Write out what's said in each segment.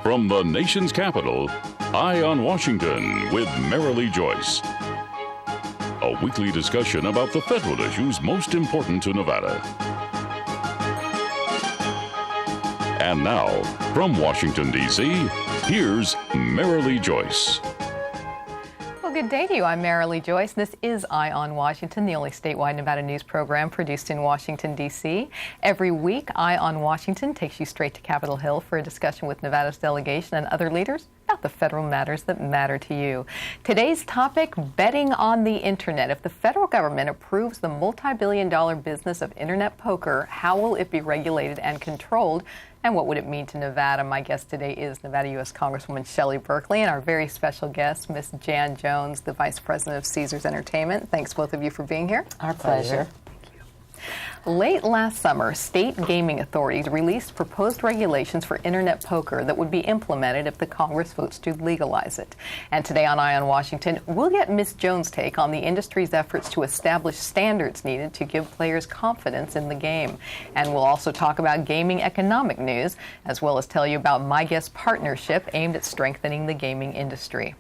From the nation's capital, Eye on Washington with Marilee Joyce. A weekly discussion about the federal issues most important to Nevada. And now, from Washington, D.C., here's Marilee Joyce. Well, good day to you. I'm Marilee Joyce. This is Eye on Washington, the only statewide Nevada news program produced in Washington, D.C. Every week, Eye on Washington takes you straight to Capitol Hill for a discussion with Nevada's delegation and other leaders about the federal matters that matter to you. Today's topic, betting on the internet. If the federal government approves the multi-billion-dollar business of internet poker, how will it be regulated and controlled? And what would it mean to Nevada? My guest today is Nevada U.S. Congresswoman Shelley Berkley and our very special guest, Miss Jan Jones, the Vice President of Caesars Entertainment. Thanks, both of you, for being here. Our pleasure. Late last summer, state gaming authorities released proposed regulations for internet poker that would be implemented if the Congress votes to legalize it. And today on Eye on Washington, we'll get Ms. Jones' take on the industry's efforts to establish standards needed to give players confidence in the game. And we'll also talk about gaming economic news, as well as tell you about my guest partnership aimed at strengthening the gaming industry.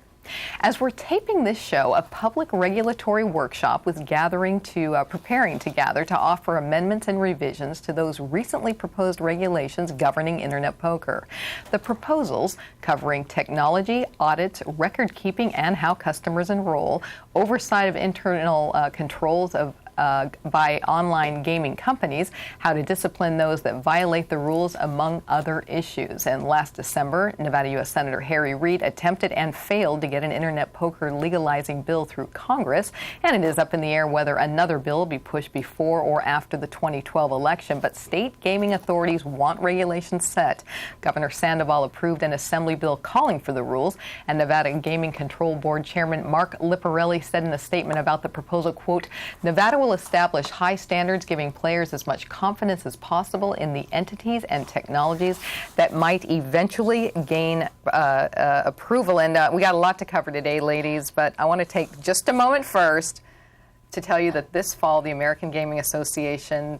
As we're taping this show, a public regulatory workshop was preparing to gather to offer amendments and revisions to those recently proposed regulations governing internet poker. The proposals, covering technology, audits, record keeping, and how customers enroll, oversight of internal controls by online gaming companies, how to discipline those that violate the rules, among other issues. And last December, Nevada U.S. Senator Harry Reid attempted and failed to get an internet poker legalizing bill through Congress, and it is up in the air whether another bill will be pushed before or after the 2012 election. But state gaming authorities want regulations set. Governor Sandoval approved an assembly bill calling for the rules, and Nevada Gaming Control Board Chairman Mark Lipparelli said in a statement about the proposal, quote, "Nevada will establish high standards, giving players as much confidence as possible in the entities and technologies that might eventually gain approval." And we got a lot to cover today, ladies, but I want to take just a moment first to tell you that this fall, the American Gaming Association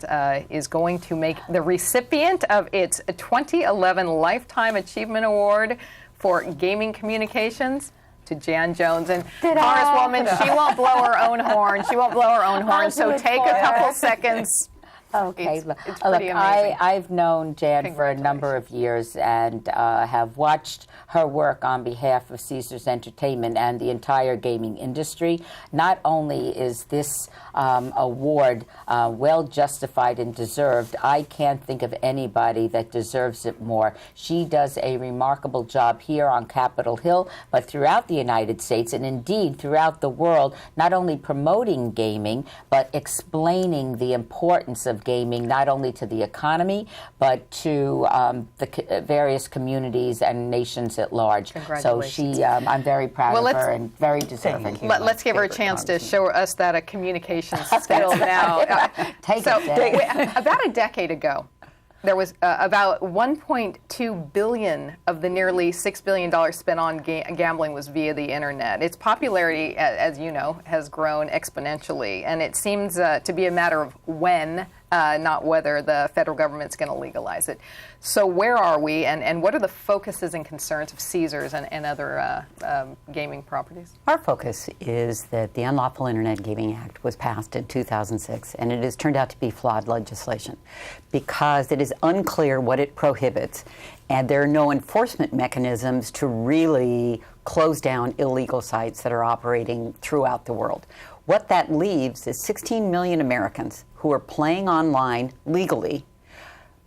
is going to make the recipient of its 2011 Lifetime Achievement Award for Gaming Communications to Jan Jones. And Congresswoman, she won't blow her own horn. She won't blow her own horn, so take a couple seconds. Okay. It's pretty amazing. I've known Jan for a number of years and have watched her work on behalf of Caesars Entertainment and the entire gaming industry. Not only is this award well justified and deserved, I can't think of anybody that deserves it more. She does a remarkable job here on Capitol Hill, but throughout the United States and indeed throughout the world, not only promoting gaming, but explaining the importance of gaming, not only to the economy, but to the various communities and nations at large. So I'm very proud of her and very deserving. Let's give her a chance to show us that a communications skill now. About a decade ago, there was about $1.2 billion of the nearly $6 billion spent on gambling was via the internet. Its popularity, as you know, has grown exponentially, and it seems to be a matter of when, not whether the federal government's going to legalize it. So where are we, and what are the focuses and concerns of Caesars and other gaming properties? Our focus is that the Unlawful Internet Gaming Act was passed in 2006, and it has turned out to be flawed legislation because it is unclear what it prohibits, and there are no enforcement mechanisms to really close down illegal sites that are operating throughout the world. What that leaves is 16 million Americans who are playing online legally,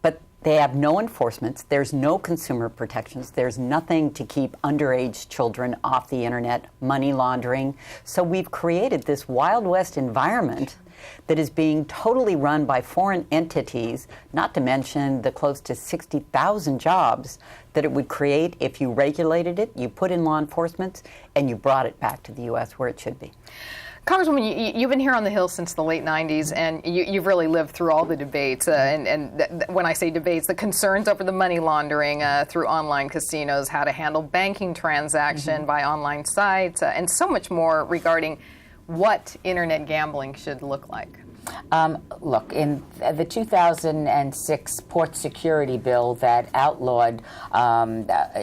but they have no enforcement. There's no consumer protections. There's nothing to keep underage children off the internet, money laundering. So we've created this Wild West environment that is being totally run by foreign entities, not to mention the close to 60,000 jobs that it would create if you regulated it, you put in law enforcement, and you brought it back to the U.S. where it should be. Congresswoman, you've been here on the Hill since the late 90s, and you've really lived through all the debates. When I say debates, the concerns over the money laundering through online casinos, how to handle banking transaction by online sites, and so much more regarding what internet gambling should look like. Look, in the 2006 port security bill that outlawed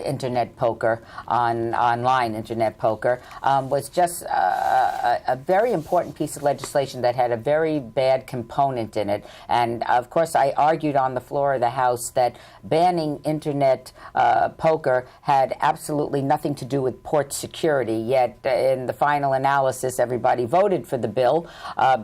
internet poker, online internet poker, was just a very important piece of legislation that had a very bad component in it. And, of course, I argued on the floor of the House that banning internet poker had absolutely nothing to do with port security, yet in the final analysis, everybody voted for the bill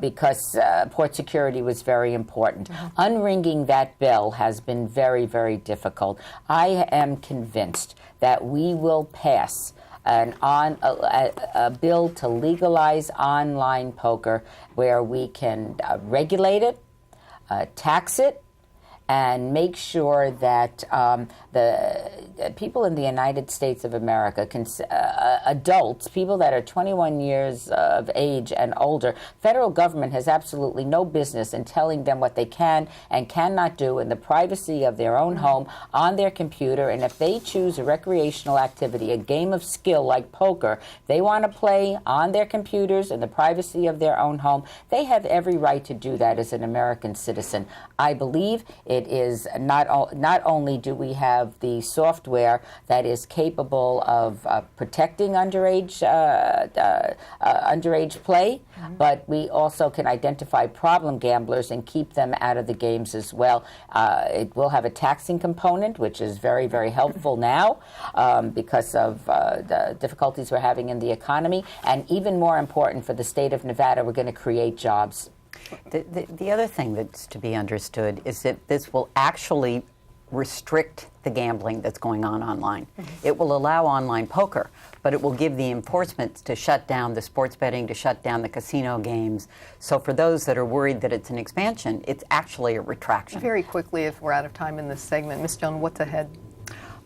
because port security was very important. Unringing that bill has been very, very difficult. I am convinced that we will pass a bill to legalize online poker where we can regulate it, tax it, and make sure that the people in the United States of America, adults, people that are 21 years of age and older, federal government has absolutely no business in telling them what they can and cannot do in the privacy of their own home on their computer. And if they choose a recreational activity, a game of skill like poker, they want to play on their computers in the privacy of their own home, they have every right to do that as an American citizen. I believe it is not only do we have the software that is capable of protecting underage play, but we also can identify problem gamblers and keep them out of the games as well. It will have a taxing component, which is very, very helpful now because of the difficulties we're having in the economy. And even more important for the state of Nevada, we're going to create jobs. The other thing that's to be understood is that this will actually restrict the gambling that's going on online. It will allow online poker, but it will give the enforcement to shut down the sports betting, to shut down the casino games. So for those that are worried that it's an expansion, it's actually a retraction. Very quickly, if we're out of time in this segment, Ms. Jones, what's ahead?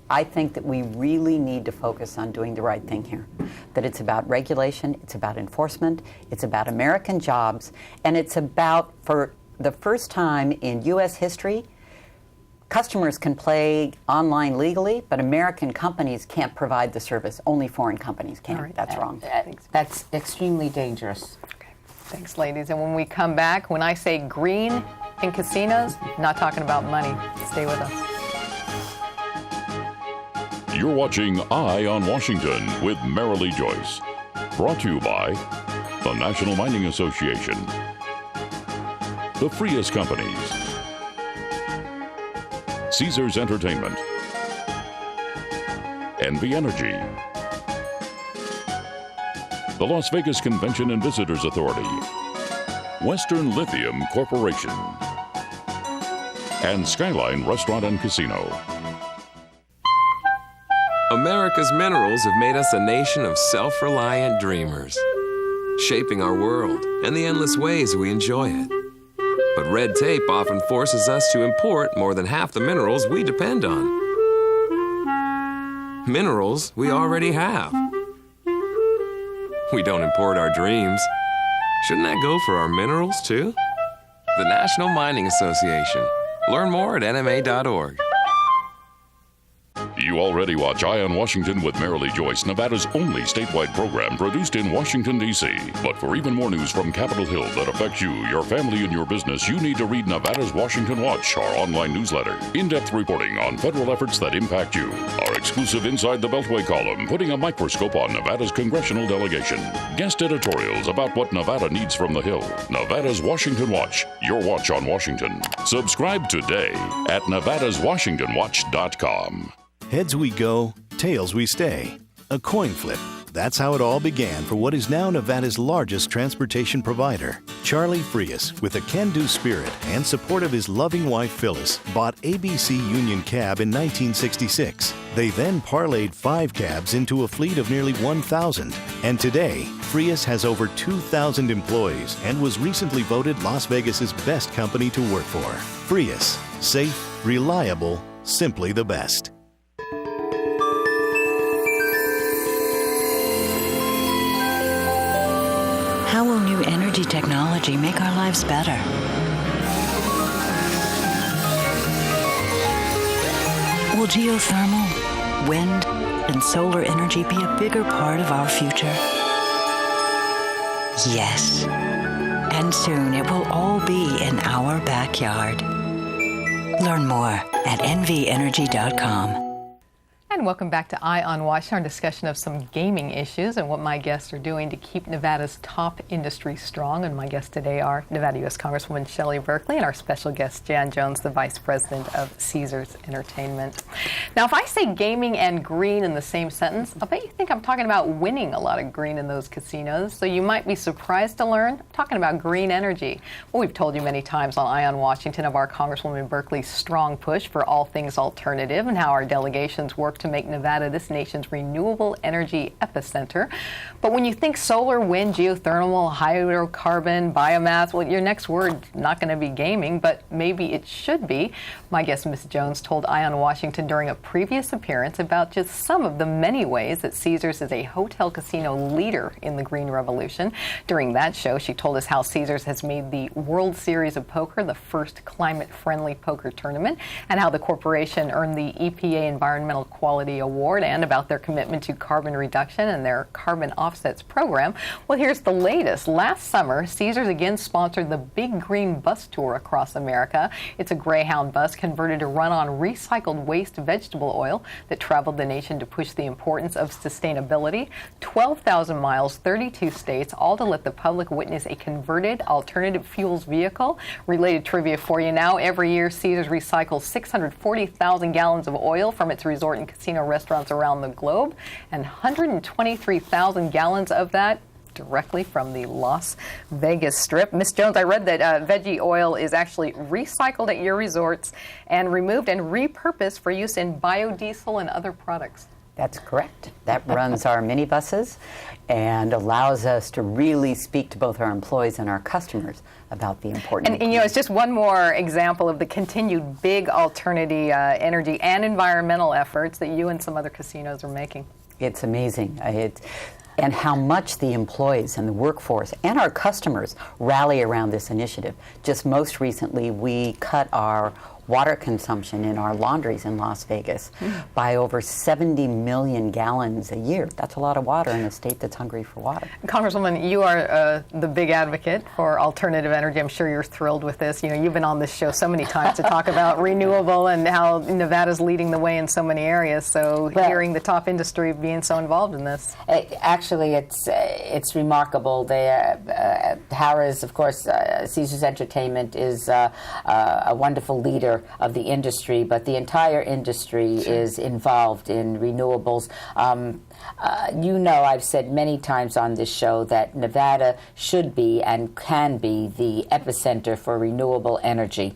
I think that we really need to focus on doing the right thing here. That it's about regulation, it's about enforcement, it's about American jobs, and it's about, for the first time in U.S. history, customers can play online legally, but American companies can't provide the service. Only foreign companies can. Right. That's wrong. That's extremely dangerous. Okay. Thanks, ladies. And when we come back, when I say green in casinos, not talking about money. Stay with us. You're watching Eye on Washington with Marilee Joyce. Brought to you by the National Mining Association, the Frias Companies, Caesars Entertainment, NV Energy, the Las Vegas Convention and Visitors Authority, Western Lithium Corporation, and Skyline Restaurant and Casino. America's minerals have made us a nation of self-reliant dreamers, shaping our world and the endless ways we enjoy it. But red tape often forces us to import more than half the minerals we depend on. Minerals we already have. We don't import our dreams. Shouldn't that go for our minerals, too? The National Mining Association. Learn more at nma.org. You already watch Eye on Washington with Marilee Joyce, Nevada's only statewide program produced in Washington, D.C. But for even more news from Capitol Hill that affects you, your family, and your business, you need to read Nevada's Washington Watch, our online newsletter. In-depth reporting on federal efforts that impact you. Our exclusive Inside the Beltway column, putting a microscope on Nevada's congressional delegation. Guest editorials about what Nevada needs from the Hill. Nevada's Washington Watch, your watch on Washington. Subscribe today at nevadaswashingtonwatch.com. Heads we go, tails we stay. A coin flip. That's how it all began for what is now Nevada's largest transportation provider. Charlie Frias, with a can-do spirit and support of his loving wife Phyllis, bought ABC Union Cab in 1966. They then parlayed 5 cabs into a fleet of nearly 1,000. And today, Frias has over 2,000 employees and was recently voted Las Vegas's best company to work for. Frias, safe, reliable, simply the best. How will new energy technology make our lives better? Will geothermal, wind, and solar energy be a bigger part of our future? Yes. And soon it will all be in our backyard. Learn more at nvenergy.com. And welcome back to Eye on Washington, our discussion of some gaming issues and what my guests are doing to keep Nevada's top industry strong. And my guests today are Nevada U.S. Congresswoman Shelley Berkley and our special guest, Jan Jones, the Vice President of Caesars Entertainment. Now, if I say gaming and green in the same sentence, I bet you think I'm talking about winning a lot of green in those casinos. So you might be surprised to learn I'm talking about green energy. Well, we've told you many times on Eye on Washington of our Congresswoman Berkley's strong push for all things alternative and how our delegations work to make Nevada this nation's renewable energy epicenter. But when you think solar, wind, geothermal, hydrocarbon, biomass, well, your next word not going to be gaming, but maybe it should be. My guest, Ms. Jones, told Eye on Washington during a previous appearance about just some of the many ways that Caesars is a hotel casino leader in the green revolution. During that show, she told us how Caesars has made the World Series of Poker the first climate-friendly poker tournament, and how the corporation earned the EPA Environmental Quality Award, and about their commitment to carbon reduction and their carbon offsets program. Well, here's the latest. Last summer, Caesars again sponsored the Big Green Bus Tour across America. It's a Greyhound bus converted to run on recycled waste vegetable oil that traveled the nation to push the importance of sustainability. 12,000 miles, 32 states, all to let the public witness a converted alternative fuels vehicle. Related trivia for you now. Every year, Caesars recycles 640,000 gallons of oil from its resort and casino restaurants around the globe, and 123,000 gallons of that directly from the Las Vegas Strip. Ms. Jones, I read that veggie oil is actually recycled at your resorts and removed and repurposed for use in biodiesel and other products. That's correct. That runs our minibuses and allows us to really speak to both our employees and our customers about the important. And you know, it's just one more example of the continued big alternative energy and environmental efforts that you and some other casinos are making. It's amazing. And how much the employees and the workforce and our customers rally around this initiative. Just most recently, we cut our water consumption in our laundries in Las Vegas by over 70 million gallons a year. That's a lot of water in a state that's hungry for water. Congresswoman, you are the big advocate for alternative energy. I'm sure you're thrilled with this. You know, you've been on this show so many times to talk about renewable and how Nevada's leading the way in so many areas. So hearing the top industry being so involved in this. Actually, it's remarkable. Harrah's, of course, Caesars Entertainment is a wonderful leader of the industry, but the entire industry is involved in renewables. You know, I've said many times on this show that Nevada should be and can be the epicenter for renewable energy.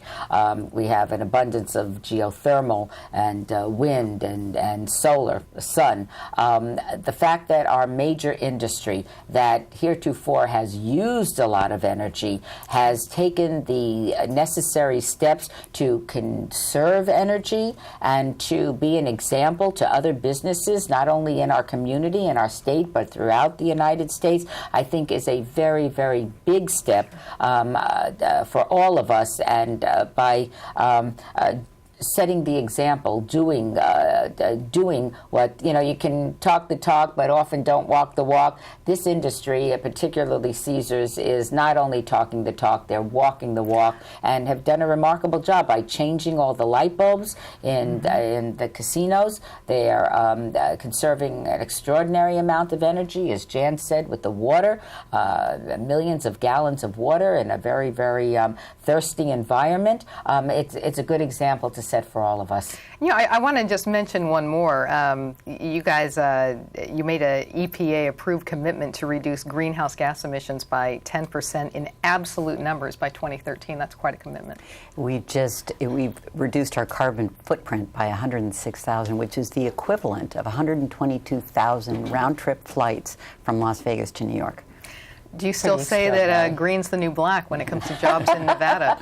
We have an abundance of geothermal and wind and solar, sun. The fact that our major industry that heretofore has used a lot of energy has taken the necessary steps to conserve energy and to be an example to other businesses, not only in our community, in our state, but throughout the United States, I think is a very, very big step for all of us. And by setting the example, doing what, you know, you can talk the talk, but often don't walk the walk. This industry, particularly Caesars, is not only talking the talk, they're walking the walk, and have done a remarkable job by changing all the light bulbs in the casinos. They are conserving an extraordinary amount of energy, as Jan said, with the water, millions of gallons of water in a very, very thirsty environment. It's a good example to set for all of us. You know, I want to just mention one more. You guys, you made a EPA-approved commitment to reduce greenhouse gas emissions by 10% in absolute numbers by 2013. That's quite a commitment. We've reduced our carbon footprint by 106,000, which is the equivalent of 122,000 round-trip flights from Las Vegas to New York. Do you still say that green's the new black when it comes to jobs in Nevada?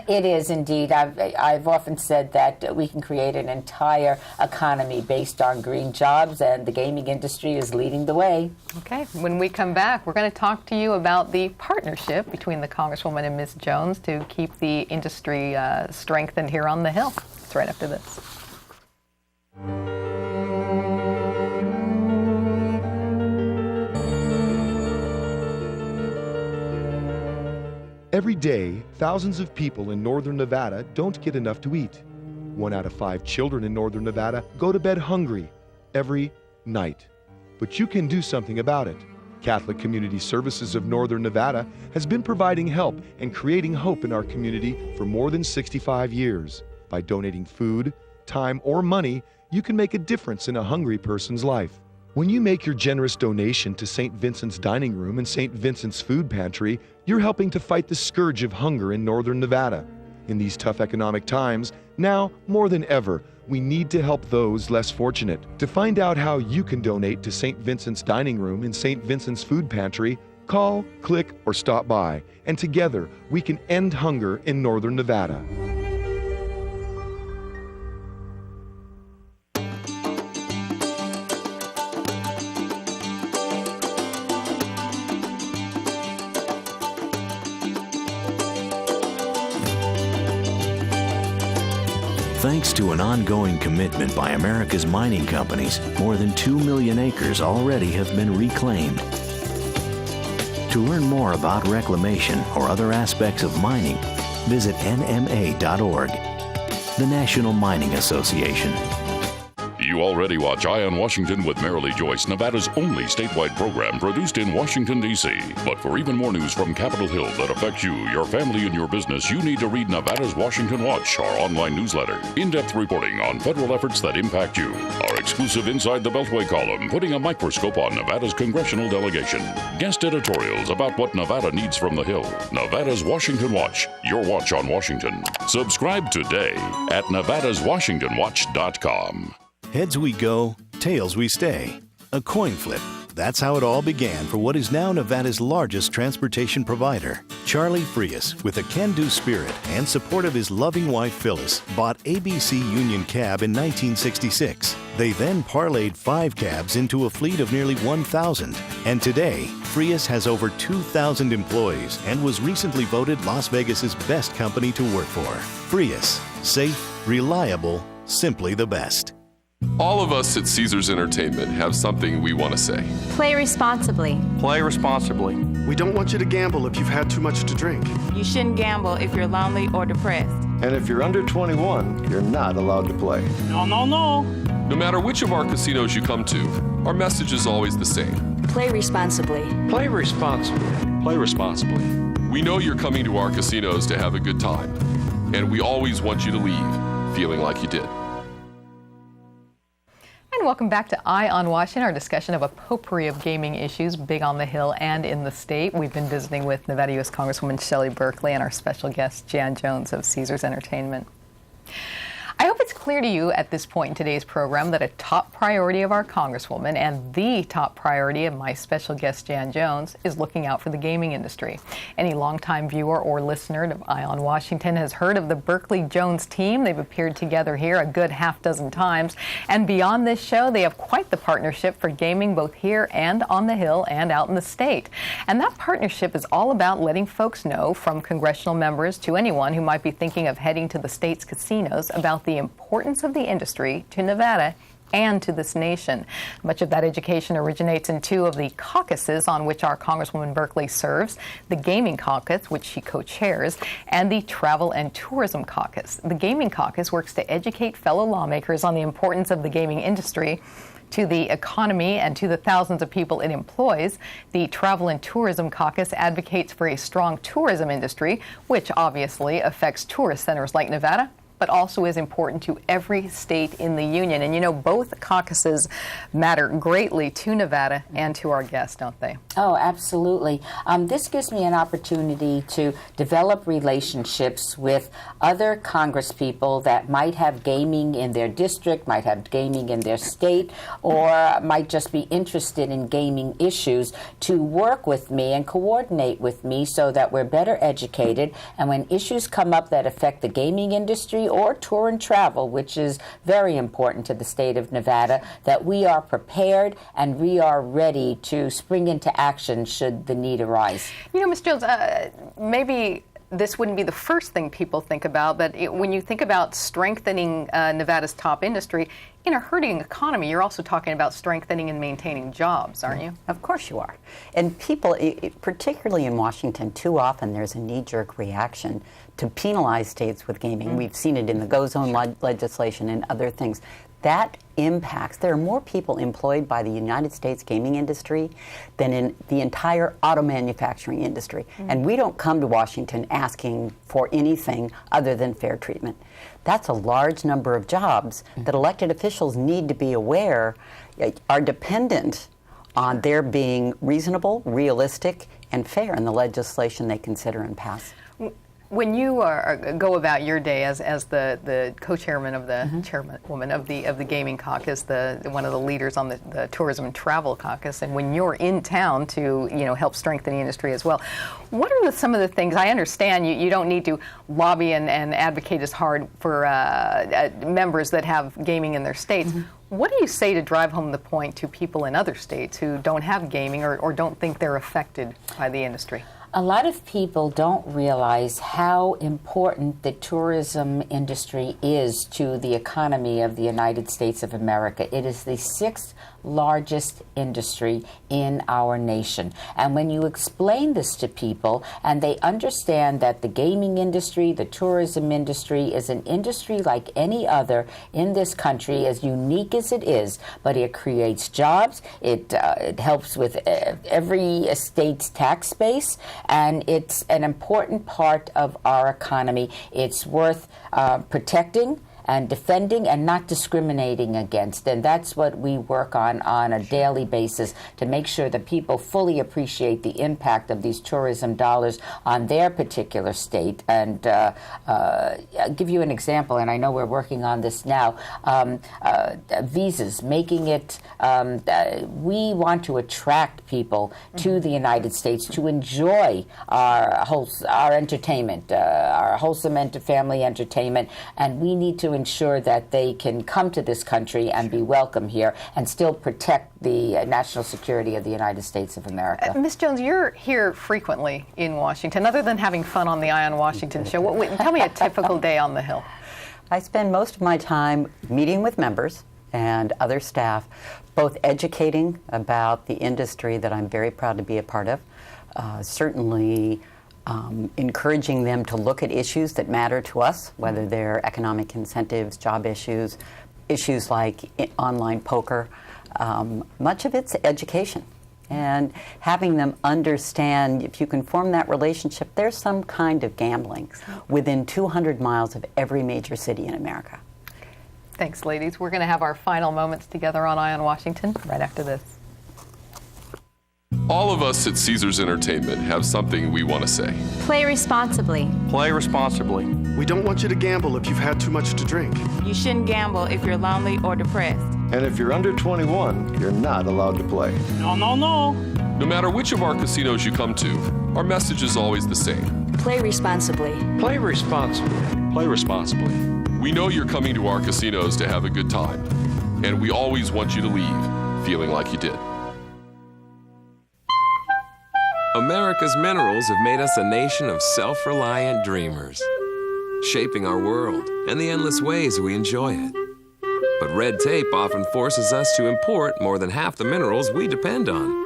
It is indeed. I've often said that we can create an entire economy based on green jobs, and the gaming industry is leading the way. Okay. When we come back, we're going to talk to you about the partnership between the Congresswoman and Ms. Jones to keep the industry strengthened here on the Hill. It's right after this. Every day, thousands of people in northern Nevada don't get enough to eat. 1 out of 5 children in northern Nevada go to bed hungry every night. But you can do something about it. Catholic Community Services of Northern Nevada has been providing help and creating hope in our community for more than 65 years. By donating food, time, or money, you can make a difference in a hungry person's life. When you make your generous donation to St. Vincent's Dining Room and St. Vincent's Food Pantry, you're helping to fight the scourge of hunger in northern Nevada. In these tough economic times, now more than ever, we need to help those less fortunate. To find out how you can donate to St. Vincent's Dining Room and St. Vincent's Food Pantry, call, click, or stop by, and together we can end hunger in northern Nevada. Thanks to an ongoing commitment by America's mining companies, more than 2 million acres already have been reclaimed. To learn more about reclamation or other aspects of mining, visit nma.org, the National Mining Association. You already watch Eye on Washington with Marilee Joyce, Nevada's only statewide program produced in Washington, D.C. But for even more news from Capitol Hill that affects you, your family, and your business, you need to read Nevada's Washington Watch, our online newsletter. In-depth reporting on federal efforts that impact you. Our exclusive Inside the Beltway column, putting a microscope on Nevada's congressional delegation. Guest editorials about what Nevada needs from the Hill. Nevada's Washington Watch, your watch on Washington. Subscribe today at nevadaswashingtonwatch.com. Heads we go, tails we stay. A coin flip. That's how it all began for what is now Nevada's largest transportation provider. Charlie Frias, with a can-do spirit and support of his loving wife Phyllis, bought ABC Union Cab in 1966. They then parlayed 5 cabs into a fleet of nearly 1,000. And today, Frias has over 2,000 employees and was recently voted Las Vegas's best company to work for. Frias, safe, reliable, simply the best. All of us at Caesars Entertainment have something we want to say. Play responsibly. Play responsibly. We don't want you to gamble if you've had too much to drink. You shouldn't gamble if you're lonely or depressed. And if you're under 21, you're not allowed to play. No. No matter which of our casinos you come to, our message is always the same. Play responsibly. Play responsibly. Play responsibly. We know you're coming to our casinos to have a good time, and we always want you to leave feeling like you did. And welcome back to Eye on Washington, our discussion of a potpourri of gaming issues big on the Hill and in the state. We've been visiting with Nevada U.S. Congresswoman Shelley Berkley and our special guest, Jan Jones of Caesars Entertainment. I hope it's clear to you at this point in today's program that a top priority of our Congresswoman and the top priority of my special guest, Jan Jones, is looking out for the gaming industry. Any longtime viewer or listener of Eye on Washington has heard of the Berkley Jones team. They've appeared together here a good half dozen times. And beyond this show, they have quite the partnership for gaming both here and on the Hill and out in the state. And that partnership is all about letting folks know, from congressional members to anyone who might be thinking of heading to the state's casinos, about the importance of the industry to Nevada and to this nation. Much of that education originates in 2 of the caucuses on which our Congresswoman Berkley serves, the Gaming Caucus, which she co-chairs, and the Travel and Tourism Caucus. The Gaming Caucus works to educate fellow lawmakers on the importance of the gaming industry to the economy and to the thousands of people it employs. The Travel and Tourism Caucus advocates for a strong tourism industry, which obviously affects tourist centers like Nevada, but also is important to every state in the union. And you know, both caucuses matter greatly to Nevada and to our guests, don't they? Oh, absolutely. This gives me an opportunity to develop relationships with other congresspeople that might have gaming in their district, might have gaming in their state, or might just be interested in gaming issues, to work with me and coordinate with me so that we're better educated. And when issues come up that affect the gaming industry or tour and travel, which is very important to the state of Nevada, that we are prepared and we are ready to spring into action should the need arise. You know, Ms. Jones, maybe this wouldn't be the first thing people think about, but when you think about strengthening Nevada's top industry, in a hurting economy, you're also talking about strengthening and maintaining jobs, aren't you? Of course you are. And people, particularly in Washington, too often there's a knee-jerk reaction to penalize states with gaming. We've seen it in the Go Zone legislation and other things. That impacts, there are more people employed by the United States gaming industry than in the entire auto manufacturing industry. And we don't come to Washington asking for anything other than fair treatment. That's a large number of jobs that elected officials need to be aware are dependent on their being reasonable, realistic, and fair in the legislation they consider and pass. When you go about your day as the co-chairman of the chairwoman of the gaming caucus, one of the leaders on the tourism and travel caucus, and when you're in town to help strengthen the industry as well, what are some of the things? I understand you don't need to lobby and advocate as hard for members that have gaming in their states. What do you say to drive home the point to people in other states who don't have gaming or don't think they're affected by the industry? A lot of people don't realize how important the tourism industry is to the economy of the United States of America. It is the sixth largest industry in our nation. And when you explain this to people and they understand that the gaming industry, the tourism industry is an industry like any other in this country, as unique as it is, but it creates jobs, it helps with every state's tax base, and it's an important part of our economy. It's worth protecting and defending and not discriminating against. And that's what we work on a daily basis to make sure that people fully appreciate the impact of these tourism dollars on their particular state. And I'll give you an example, and I know we're working on this now, visas, making it, we want to attract people to the United States to enjoy our entertainment, our wholesome family entertainment, and we need to ensure that they can come to this country and be welcome here and still protect the national security of the United States of America. Ms. Jones, you're here frequently in Washington. Other than having fun on the Eye on Washington show, tell me a typical day on the Hill. I spend most of my time meeting with members and other staff, both educating about the industry that I'm very proud to be a part of, certainly encouraging them to look at issues that matter to us, whether they're economic incentives, job issues, issues like online poker. Much of it's education. And having them understand, if you can form that relationship, there's some kind of gambling within 200 miles of every major city in America. Thanks, ladies. We're going to have our final moments together on Eye on Washington right after this. All of us at Caesars Entertainment have something we want to say. Play responsibly. Play responsibly. We don't want you to gamble if you've had too much to drink. You shouldn't gamble if you're lonely or depressed. And if you're under 21, you're not allowed to play. No, no, no. No matter which of our casinos you come to, our message is always the same. Play responsibly. Play responsibly. Play responsibly. We know you're coming to our casinos to have a good time, and we always want you to leave feeling like you did. America's minerals have made us a nation of self-reliant dreamers, shaping our world and the endless ways we enjoy it. But red tape often forces us to import more than half the minerals we depend on.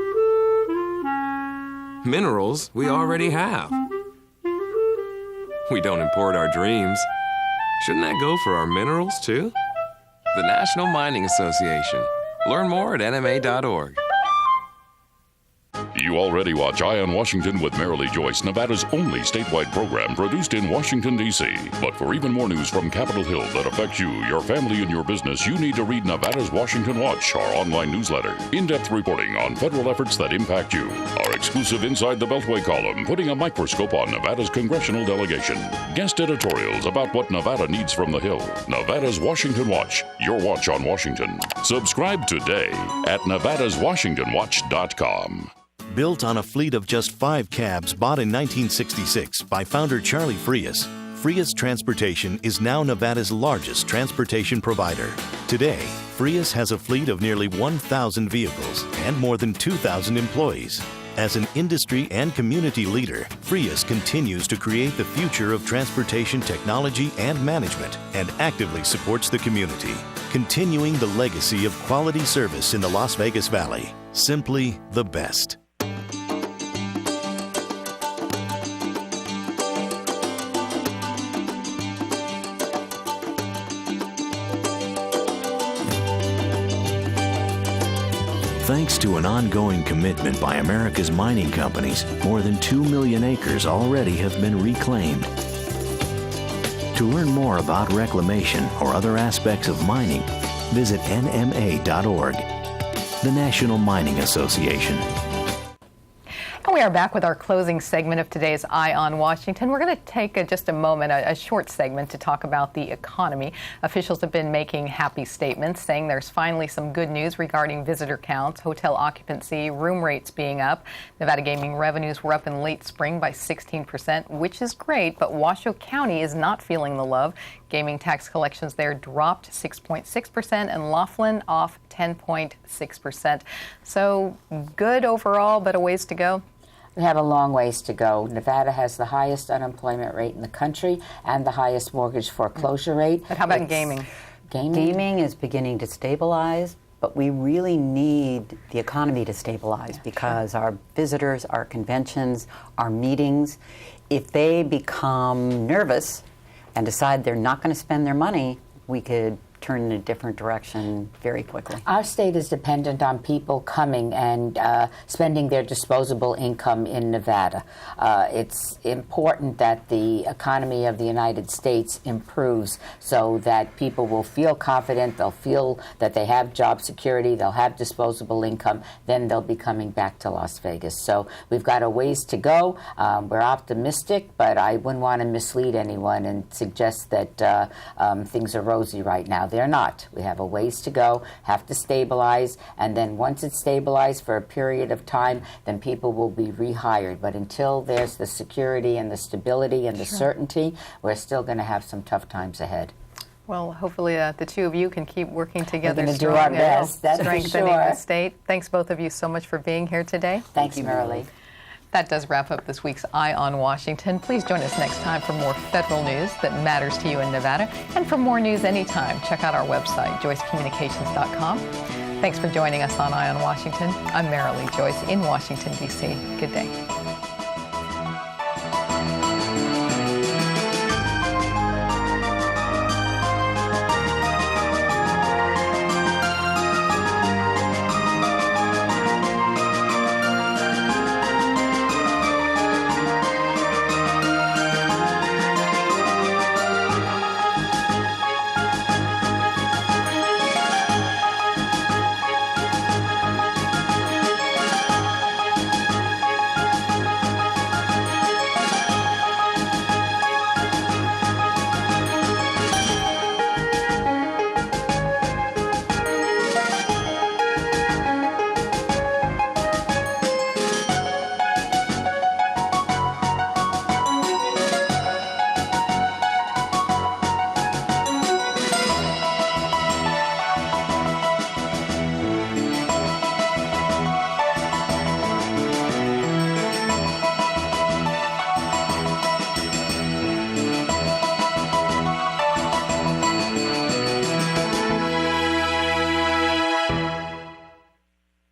Minerals we already have. We don't import our dreams. Shouldn't that go for our minerals, too? The National Mining Association. Learn more at nma.org. You already watch Eye on Washington with Marilee Joyce, Nevada's only statewide program produced in Washington, D.C. But for even more news from Capitol Hill that affects you, your family, and your business, you need to read Nevada's Washington Watch, our online newsletter. In-depth reporting on federal efforts that impact you. Our exclusive Inside the Beltway column, putting a microscope on Nevada's congressional delegation. Guest editorials about what Nevada needs from the Hill. Nevada's Washington Watch, your watch on Washington. Subscribe today at nevadaswashingtonwatch.com. Built on a fleet of just 5 cabs bought in 1966 by founder Charlie Frias, Frias Transportation is now Nevada's largest transportation provider. Today, Frias has a fleet of nearly 1,000 vehicles and more than 2,000 employees. As an industry and community leader, Frias continues to create the future of transportation technology and management and actively supports the community, continuing the legacy of quality service in the Las Vegas Valley. Simply the best. Thanks to an ongoing commitment by America's mining companies, more than 2 million acres already have been reclaimed. To learn more about reclamation or other aspects of mining, visit nma.org, the National Mining Association. And we are back with our closing segment of today's Eye on Washington. We're going to take just a moment, a short segment, to talk about the economy. Officials have been making happy statements, saying there's finally some good news regarding visitor counts, hotel occupancy, room rates being up. Nevada gaming revenues were up in late spring by 16%, which is great, but Washoe County is not feeling the love. Gaming tax collections there dropped 6.6% and Laughlin off 10.6%. So good overall, but a ways to go. We have a long ways to go. Nevada has the highest unemployment rate in the country and the highest mortgage foreclosure rate. But how about gaming? Gaming is beginning to stabilize, but we really need the economy to stabilize because our visitors, our conventions, our meetings, if they become nervous and decide they're not going to spend their money, we could turn in a different direction very quickly. Our state is dependent on people coming and spending their disposable income in Nevada. It's important that the economy of the United States improves so that people will feel confident, they'll feel that they have job security, they'll have disposable income, then they'll be coming back to Las Vegas. So we've got a ways to go. We're optimistic, but I wouldn't want to mislead anyone and suggest that things are rosy right now. They're not. We have a ways to go, have to stabilize, and then once it's stabilized for a period of time, then people will be rehired. But until there's the security and the stability and the certainty, we're still going to have some tough times ahead. Well, hopefully the two of you can keep working together. We're going to do our best, that's strengthening for sure. the state. Thanks both of you so much for being here today. Thanks, Marilee. That does wrap up this week's Eye on Washington. Please join us next time for more federal news that matters to you in Nevada. And for more news anytime, check out our website, joycecommunications.com. Thanks for joining us on Eye on Washington. I'm Marilee Joyce in Washington, D.C. Good day.